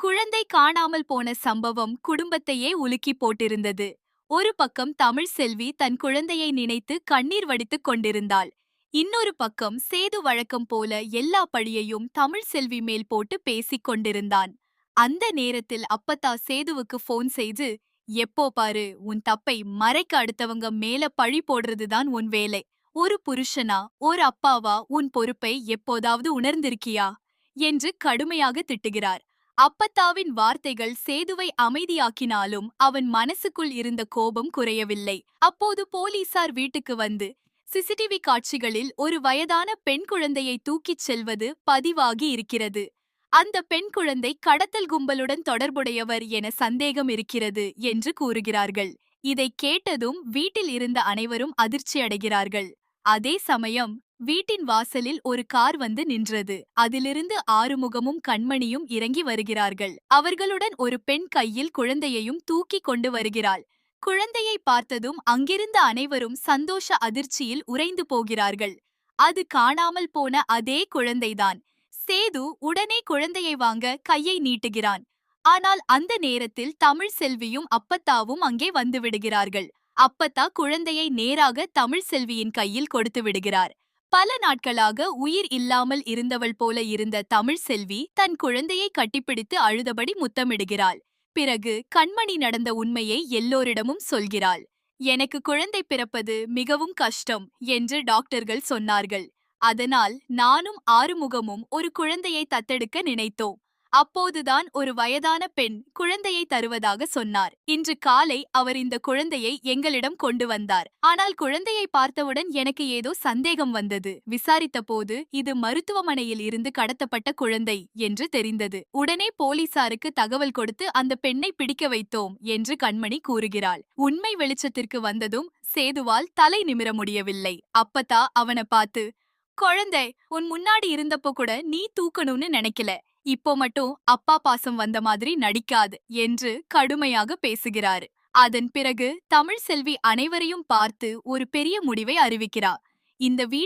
குழந்தை காணாமல் போன சம்பவம் குடும்பத்தையே உலுக்கி போட்டிருந்தது. ஒரு பக்கம் தமிழ் செல்வி தன் குழந்தையை நினைத்து கண்ணீர் வடித்துக் கொண்டிருந்தாள். இன்னொரு பக்கம் சேது வழக்கம் போல எல்லா பழியையும் தமிழ் செல்வி மேல் போட்டு பேசிக் கொண்டிருந்தான். அந்த நேரத்தில் அப்பத்தா சேதுவுக்கு போன் செய்து, எப்போ பாரு உன் தப்பை மறைக்க அடுத்தவங்க மேல பழி போடுறதுதான் உன் வேலை. ஒரு புருஷனா ஒரு அப்பாவா உன் பொறுப்பை எப்போதாவது உணர்ந்திருக்கியா என்று கடுமையாக திட்டுகிறார். அப்பத்தாவின் வார்த்தைகள் சேதுவை அமைதியாக்கினாலும் அவன் மனசுக்குள் இருந்த கோபம் குறையவில்லை. அப்போது போலீசார் வீட்டுக்கு வந்து சிசிடிவி காட்சிகளில் ஒரு வயதான பெண் குழந்தையை தூக்கிச் செல்வது பதிவாகி இருக்கிறது. அந்த பெண் குழந்தை கடத்தல் கும்பலுடன் தொடர்புடையவர் என சந்தேகம் இருக்கிறது என்று கூறுகிறார்கள். இதை கேட்டதும் வீட்டில் இருந்த அனைவரும் அதிர்ச்சியடைகிறார்கள். அதே சமயம் வீட்டின் வாசலில் ஒரு கார் வந்து நின்றது. அதிலிருந்து ஆறுமுகமும் கண்மணியும் இறங்கி வருகிறார்கள். அவர்களுடன் ஒரு பெண் கையில் குழந்தையையும் தூக்கி கொண்டு வருகிறாள். குழந்தையை பார்த்ததும் அங்கிருந்த அனைவரும் சந்தோஷ அதிர்ச்சியில் உறைந்து போகிறார்கள். அது காணாமல் போன அதே குழந்தைதான். சேது உடனே குழந்தையை வாங்க கையை நீட்டுகிறான். ஆனால் அந்த நேரத்தில் தமிழ் செல்வியும் அப்பத்தாவும் அங்கே வந்து விடுகிறார்கள். அப்பத்தா குழந்தையை நேராக தமிழ் செல்வியின் கையில் கொடுத்து விடுகிறார். பல நாட்களாக உயிர் இல்லாமல் இருந்தவள் போல இருந்த தமிழ் செல்வி தன் குழந்தையை கட்டிப்பிடித்து அழுதபடி முத்தமிடுகிறாள். பிறகு கண்மணி நடந்த உண்மையை எல்லோரிடமும் சொல்கிறாள். எனக்கு குழந்தை பிறப்பது மிகவும் கஷ்டம் என்று டாக்டர்கள் சொன்னார்கள். அதனால் நானும் ஆறுமுகமும் ஒரு குழந்தையை தத்தெடுக்க நினைத்தோம். அப்போதுதான் ஒரு வயதான பெண் குழந்தையை தருவதாக சொன்னார். இன்று காலை அவர் இந்த குழந்தையை எங்களிடம் கொண்டு வந்தார். ஆனால் குழந்தையை பார்த்தவுடன் எனக்கு ஏதோ சந்தேகம் வந்தது. விசாரித்த போது இது மருத்துவமனையில் இருந்து கடத்தப்பட்ட குழந்தை என்று தெரிந்தது. உடனே போலீசாருக்கு தகவல் கொடுத்து அந்த பெண்ணை பிடிக்க வைத்தோம் என்று கண்மணி கூறுகிறாள். உண்மை வெளிச்சத்திற்கு வந்ததும் சேதுவால் தலை நிமிர முடியவில்லை. அப்பத்தா அவனை பார்த்து, குழந்தை உன் முன்னாடி இருந்தப்போ கூட நீ தூக்கணும்னு நினைக்கல. இப்போ மட்டும் அப்பா பாசம் வந்த மாதிரி நடிக்காது என்று கடுமையாக பேசுகிறார். அதன் பிறகு தமிழ் செல்வி அனைவரையும் பார்த்து ஒரு பெரிய முடிவை அறிவிக்கிறார். இந்த